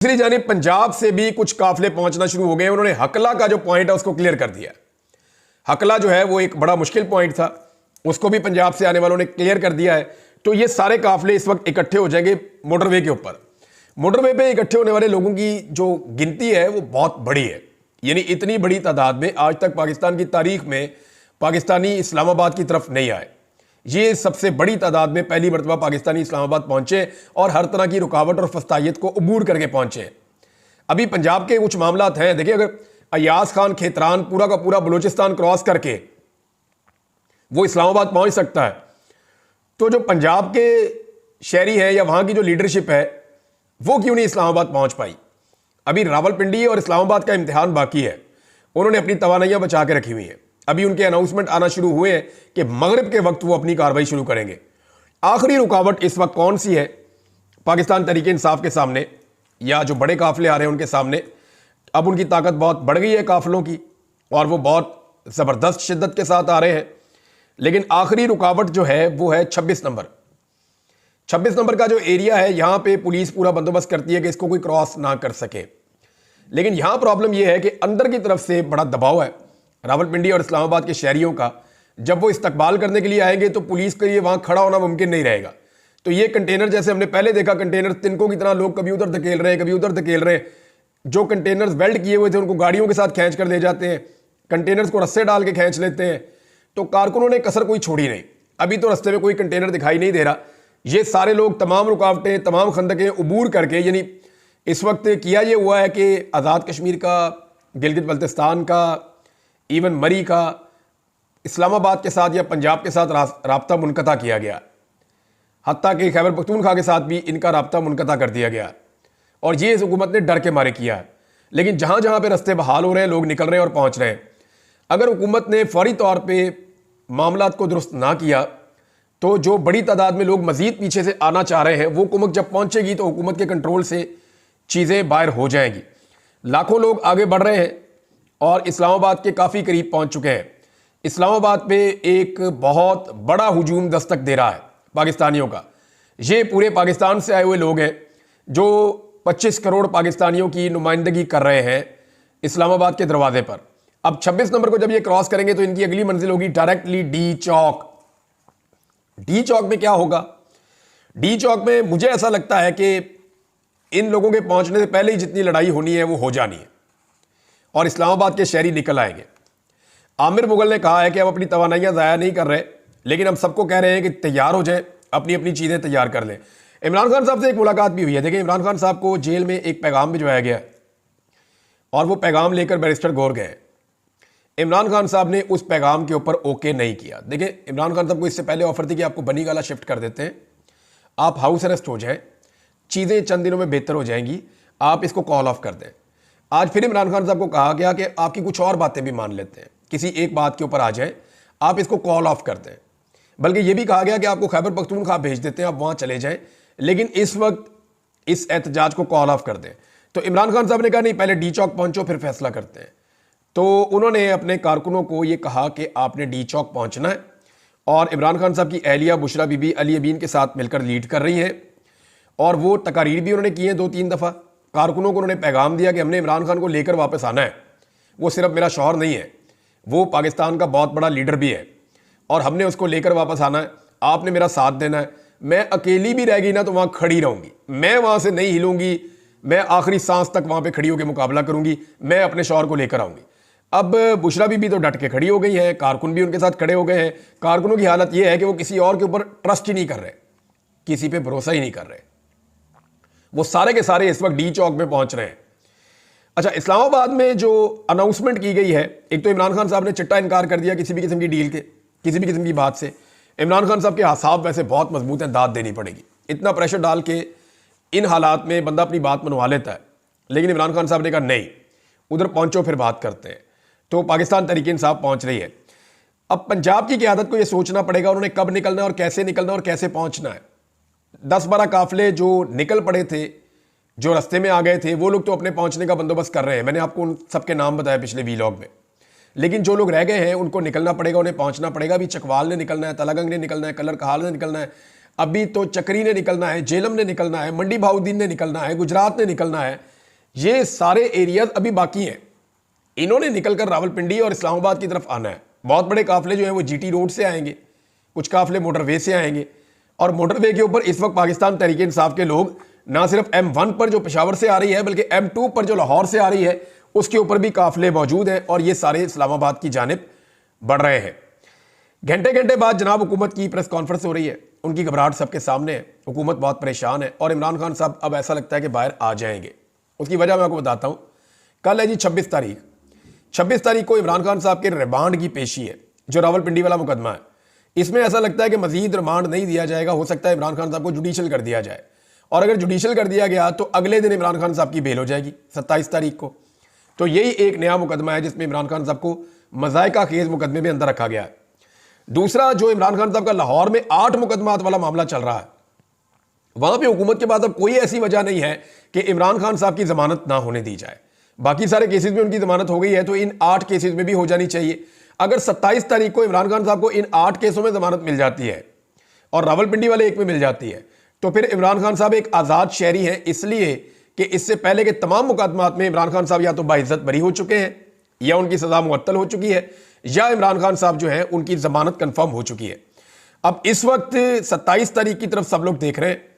दूसरी जानिब पंजाब से भी कुछ काफिले पहुंचना शुरू हो गए। उन्होंने हकला का जो पॉइंट है उसको क्लियर कर दिया। हकला जो है वो एक बड़ा मुश्किल पॉइंट था, उसको भी पंजाब से आने वालों ने क्लियर कर दिया है। तो ये सारे काफिले इस वक्त इकट्ठे हो जाएंगे मोटरवे के ऊपर। मोटरवे पे इकट्ठे होने वाले लोगों की जो गिनती है वो बहुत बड़ी है, यानी इतनी बड़ी तादाद में आज तक पाकिस्तान की तारीख में पाकिस्तानी इस्लामाबाद की तरफ नहीं आए। ये सबसे बड़ी तादाद में पहली मरतबा पाकिस्तानी इस्लामाबाद पहुंचे और हर तरह की रुकावट और फस्तायत को अबूर करके पहुंचे। अभी पंजाब के कुछ मामलात हैं, देखिए अगर अयाज खान खेतरान पूरा का पूरा बलूचिस्तान क्रॉस करके वो इस्लामाबाद पहुंच सकता है, तो जो पंजाब के शहरी हैं या वहां की जो लीडरशिप है वो क्यों नहीं इस्लामाबाद पहुंच पाई। अभी रावलपिंडी और इस्लामाबाद का इम्तिहान बाकी है, उन्होंने अपनी तवानाइयां बचा के रखी हुई हैं। अभी उनके अनाउंसमेंट आना शुरू हुए हैं कि मगरिब के वक्त वो अपनी कार्रवाई शुरू करेंगे। आखिरी रुकावट इस वक्त कौन सी है पाकिस्तान तहरीक इंसाफ के सामने या जो बड़े काफिले आ रहे हैं उनके सामने? अब उनकी ताकत बहुत बढ़ गई है काफिलों की और वो बहुत ज़बरदस्त शिद्दत के साथ आ रहे हैं। लेकिन आखिरी रुकावट जो है वो है 26 नंबर। 26 नंबर का जो एरिया है यहां पे पुलिस पूरा बंदोबस्त करती है कि इसको कोई क्रॉस ना कर सके। लेकिन यहां प्रॉब्लम यह है कि अंदर की तरफ से बड़ा दबाव है रावलपिंडी और इस्लामाबाद के शहरियों का। जब वो इस्तकबाल करने के लिए आएंगे तो पुलिस के लिए वहां खड़ा होना मुमकिन नहीं रहेगा। तो ये कंटेनर, जैसे हमने पहले देखा, कंटेनर तिनकों की तरह लोग कभी उधर धकेल रहे हैं कभी उधर धकेल रहे हैं। जो कंटेनर्स वेल्ड किए हुए थे उनको गाड़ियों के साथ खींच कर ले जाते हैं, कंटेनर्स को रस्से डाल के खींच लेते हैं। तो कारकुनों ने कसर कोई छोड़ी नहीं। अभी तो रस्ते में कोई कंटेनर दिखाई नहीं दे रहा। ये सारे लोग तमाम रुकावटें, तमाम खंदकें अबूर करके, यानी इस वक्त किया ये हुआ है कि आज़ाद कश्मीर का, गिलगित बल्तिस्तान का, इवन मरी का इस्लामाबाद के साथ या पंजाब के साथ राब्ता मुनक़ता किया गया। हत्ता कि खैबर पख्तूनख्वा के साथ भी इनका राब्ता मुनक़ता कर दिया गया और ये इस हुकूमत ने डर के मारे किया है। लेकिन जहाँ जहाँ पे रास्ते बहाल हो रहे हैं, लोग निकल रहे हैं और पहुँच रहे हैं। अगर हुकूमत ने फौरी तौर पर मामलात को दुरुस्त ना किया तो जो बड़ी तादाद में लोग मज़ीद पीछे से आना चाह रहे हैं वो कुमक जब पहुँचेगी तो हुकूमत के कंट्रोल से चीज़ें बाहर हो जाएंगी। लाखों लोग आगे बढ़ रहे हैं और इस्लामाबाद के काफ़ी करीब पहुंच चुके हैं। इस्लामाबाद पे एक बहुत बड़ा हुजूम दस्तक दे रहा है पाकिस्तानियों का। ये पूरे पाकिस्तान से आए हुए लोग हैं जो 25 करोड़ पाकिस्तानियों की नुमाइंदगी कर रहे हैं इस्लामाबाद के दरवाजे पर। अब 26 नंबर को जब ये क्रॉस करेंगे तो इनकी अगली मंजिल होगी डायरेक्टली डी चौक। डी चौक में क्या होगा? डी चौक में मुझे ऐसा लगता है कि इन लोगों के पहुंचने से पहले ही जितनी लड़ाई होनी है वो हो जानी है और इस्लामाबाद के शहरी निकल आएंगे। आमिर मुगल ने कहा है कि हम अपनी तवानाइयां ज़ाया नहीं कर रहे, लेकिन हम सबको कह रहे हैं कि तैयार हो जाएं, अपनी अपनी चीज़ें तैयार कर लें। इमरान खान साहब से एक मुलाकात भी हुई है। देखिए, इमरान खान साहब को जेल में एक पैगाम भिजवाया गया और वो पैगाम लेकर बैरिस्टर गौर गए। इमरान खान साहब ने उस पैगाम के ऊपर ओके नहीं किया। देखिए, इमरान खान साहब को इससे पहले ऑफर थी कि आपको बनी गाला शिफ्ट कर देते हैं, आप हाउस अरेस्ट हो जाएं, चीज़ें चंद दिनों में बेहतर हो जाएंगी, आप इसको कॉल ऑफ कर दें। आज फिर इमरान खान साहब को कहा गया कि आपकी कुछ और बातें भी मान लेते हैं, किसी एक बात के ऊपर आ जाएं, आप इसको कॉल ऑफ कर दें। बल्कि यह भी कहा गया कि आपको खैबर पख्तूनख्वा भेज देते हैं, आप वहाँ चले जाएं, लेकिन इस वक्त इस एहतजाज को कॉल ऑफ कर दें। तो इमरान खान साहब ने कहा नहीं, पहले डी चौक पहुँचो फिर फैसला करते हैं। तो उन्होंने अपने कारकुनों को ये कहा कि आपने डी चौक पहुँचना है और इमरान खान साहब की अहलिया बुशरा बीबी अली अबीन के साथ मिलकर लीड कर रही हैं और वो तकारीर भी उन्होंने की है 2-3 दफ़ा। कारकुनों को उन्होंने पैगाम दिया कि हमने इमरान खान को लेकर वापस आना है। वो सिर्फ मेरा शौहर नहीं है, वो पाकिस्तान का बहुत बड़ा लीडर भी है और हमने उसको लेकर वापस आना है। आपने मेरा साथ देना है। मैं अकेली भी रह गई ना तो वहाँ खड़ी रहूँगी, मैं वहाँ से नहीं हिलूँगी, मैं आखिरी सांस तक वहाँ पर खड़ी होकर मुकाबला करूँगी, मैं अपने शौहर को लेकर आऊँगी। अब बुशरा बीबी तो डट के खड़ी हो गई है, कारकुन भी उनके साथ खड़े हो गए हैं। कारकुनों की हालत यह है कि वो किसी और के ऊपर ट्रस्ट ही नहीं कर रहे, किसी पे भरोसा ही नहीं कर रहे। वो सारे के सारे इस वक्त डी चौक में पहुंच रहे हैं। अच्छा, इस्लामाबाद में जो अनाउंसमेंट की गई है, एक तो इमरान खान साहब ने चिट्टा इनकार कर दिया किसी भी किस्म की डील के, किसी भी किस्म की बात से। इमरान खान साहब के आसाब वैसे बहुत मजबूत हैं, दाद देनी पड़ेगी। इतना प्रेशर डाल के इन हालात में बंदा अपनी बात मनवा लेता है, लेकिन इमरान खान साहब ने कहा नहीं, उधर पहुंचो फिर बात करते हैं। तो पाकिस्तान तहरीक इंसाफ पहुंच रही है। अब पंजाब की क़यादत को यह सोचना पड़ेगा उन्होंने कब निकलना है और कैसे निकलना और कैसे पहुंचना है। 10-12 काफिले जो निकल पड़े थे, जो रास्ते में आ गए थे, वो लोग तो अपने पहुंचने का बंदोबस्त कर रहे हैं। मैंने आपको उन सबके नाम बताया पिछले वीलॉग में। लेकिन जो लोग रह गए हैं उनको निकलना पड़ेगा, उन्हें पहुंचना पड़ेगा। अभी चकवाल ने निकलना है, तलागंग ने निकलना है, कलर कहाल ने निकलना है, अभी तो चक्री ने निकलना है, जेलम ने निकलना है, मंडी भाउद्दीन ने निकलना है, गुजरात ने निकलना है। ये सारे एरियाज अभी बाकी हैं। इन्होंने निकलकर रावलपिंडी और इस्लामाबाद की तरफ आना है। बहुत बड़े काफले जो है वो जीटी रोड से आएंगे, कुछ काफले मोटरवे से आएंगे, और मोटरवे के ऊपर इस वक्त पाकिस्तान तहरीक इंसाफ के लोग ना सिर्फ M1 पर जो पेशावर से आ रही है, बल्कि M2 पर जो लाहौर से आ रही है उसके ऊपर भी काफले मौजूद हैं, और ये सारे इस्लामाबाद की जानिब बढ़ रहे हैं। घंटे घंटे बाद जनाब हुकूमत की प्रेस कॉन्फ्रेंस हो रही है, उनकी घबराहट सबके सामने है, हुकूमत बहुत परेशान है, और इमरान खान साहब अब ऐसा लगता है कि बाहर आ जाएंगे। उसकी वजह मैं आपको बताता हूँ। कल है जी 26 तारीख। 26 तारीख को इमरान खान साहब के रिमांड की पेशी है, जो रावलपिंडी वाला मुकदमा है। इसमें ऐसा लगता है कि मजीद रिमांड नहीं दिया जाएगा, हो सकता है इमरान खान साहब को जुडिशल कर दिया जाए, और अगर जुडिशल कर दिया गया तो अगले दिन इमरान खान साहब की बेल हो जाएगी 27 तारीख को। तो यही एक नया मुकदमा है जिसमें इमरान खान साहब को मजायका खेज मुकदमे में अंदर रखा गया है। दूसरा, जो इमरान खान साहब का लाहौर में 8 मुकदमात वाला मामला चल रहा है, वहां पे हुकूमत के पास अब कोई ऐसी वजह नहीं है कि इमरान खान साहब की जमानत ना होने दी जाए। बाकी सारे केसेस में उनकी जमानत हो गई है, तो इन 8 केसेस में भी हो जानी चाहिए। अगर 27 तारीख को इमरान खान साहब को इन 8 केसों में जमानत मिल जाती है और रावलपिंडी वाले एक में मिल जाती है, तो फिर इमरान खान साहब एक आज़ाद शहरी हैं, इसलिए कि इससे पहले के तमाम मुकदमात में इमरान खान साहब या तो बाइज्जत बरी हो चुके हैं, या उनकी सजा मुअत्तल हो चुकी है, या इमरान खान साहब जो है उनकी जमानत कंफर्म हो चुकी है। अब इस वक्त 27 तारीख की तरफ सब लोग देख रहे हैं।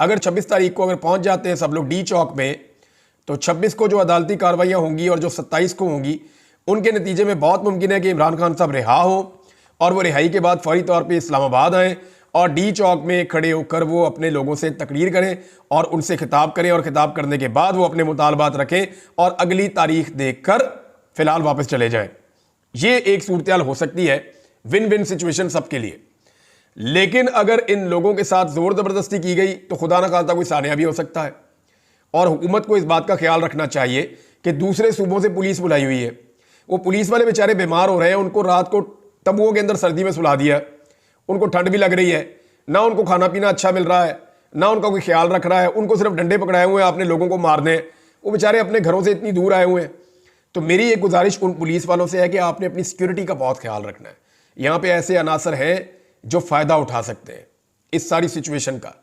अगर 26 तारीख को अगर पहुंच जाते हैं सब लोग डी चौक में, तो 26 को जो अदालती कार्रवाइयां होंगी और जो 27 को होंगी, उनके नतीजे में बहुत मुमकिन है कि इमरान खान साहब रिहा हो, और वो रिहाई के बाद फौरी तौर पे इस्लामाबाद आएँ और डी चौक में खड़े होकर वो अपने लोगों से तकरीर करें और उनसे खिताब करें, और खिताब करने के बाद वो अपने मुतालबात रखें और अगली तारीख देखकर फिलहाल वापस चले जाएं। ये एक सूरत हो सकती है, विन विन सिचुएशन सबके लिए। लेकिन अगर इन लोगों के साथ जोर जबरदस्ती की गई तो खुदा ना खास्ता कोई सानिया भी हो सकता है, और हुकूमत को इस बात का ख्याल रखना चाहिए कि दूसरे सूबों से पुलिस बुलाई हुई है, वो पुलिस वाले बेचारे बीमार हो रहे हैं, उनको रात को तंबुओं के अंदर सर्दी में सुला दिया, उनको ठंड भी लग रही है, ना उनको खाना पीना अच्छा मिल रहा है, ना उनका कोई ख्याल रख रहा है, उनको सिर्फ डंडे पकड़ाए हुए हैं आपने लोगों को मारने, वो बेचारे अपने घरों से इतनी दूर आए हुए हैं। तो मेरी एक गुजारिश उन पुलिस वालों से है कि आपने अपनी सिक्योरिटी का बहुत ख्याल रखना है। यहाँ पे ऐसे अनासर हैं जो फ़ायदा उठा सकते हैं इस सारी सिचुएशन का,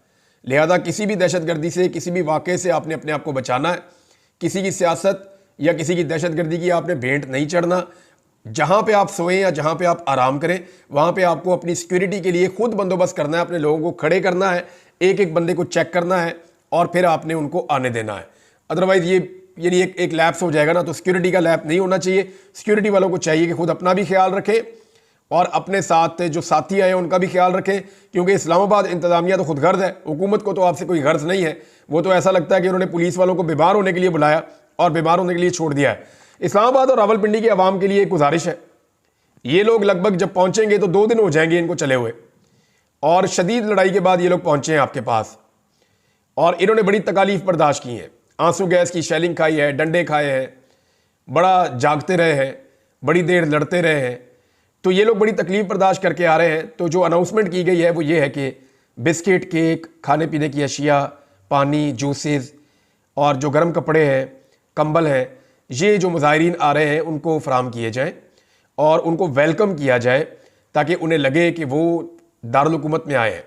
लिहाजा किसी भी दहशतगर्दी से, किसी भी वाक़े से आपने अपने आप को बचाना है। किसी की सियासत या किसी की दहशतगर्दी की आपने भेंट नहीं चढ़ना। जहाँ पे आप सोएं या जहाँ पे आप आराम करें, वहाँ पे आपको अपनी सिक्योरिटी के लिए खुद बंदोबस्त करना है, अपने लोगों को खड़े करना है, एक एक बंदे को चेक करना है, और फिर आपने उनको आने देना है। अदरवाइज़ ये यानी एक लैप्स हो जाएगा ना, तो सिक्योरिटी का लैप नहीं होना चाहिए। सिक्योरिटी वालों को चाहिए कि खुद अपना भी ख्याल रखें और अपने साथ जो साथी आए उनका भी ख्याल रखें, क्योंकि इस्लामाबाद इंतजामिया तो खुद गर्ज है, हुकूमत को तो आपसे कोई गर्ज नहीं है। वो तो ऐसा लगता है कि उन्होंने पुलिस वालों को बीमार होने के लिए बुलाया और बीमार होने के लिए छोड़ दिया है। इस्लामाबाद और रावलपिंडी की आवाम के लिए एक गुजारिश है, ये लोग लगभग जब पहुंचेंगे तो 2 दिन हो जाएंगे इनको चले हुए, और शदीद लड़ाई के बाद ये लोग पहुंचे हैं आपके पास, और इन्होंने बड़ी तकालीफ बर्दाश्त की है, आंसू गैस की शेलिंग खाई है, डंडे खाए हैं, बड़ा जागते रहे हैं, बड़ी देर लड़ते रहे हैं। तो ये लोग बड़ी तकलीफ बर्दाश्त करके आ रहे हैं। तो जो अनाउंसमेंट की गई है वो ये है कि बिस्किट, केक, खाने पीने की अशिया, पानी, जूसेस और जो गर्म कपड़े हैं, कंबल हैं, ये जो मुजाहिरीन आ रहे हैं उनको फराहम किए जाएँ और उनको वेलकम किया जाए, ताकि उन्हें लगे कि वो दारुल हुकूमत में आए हैं।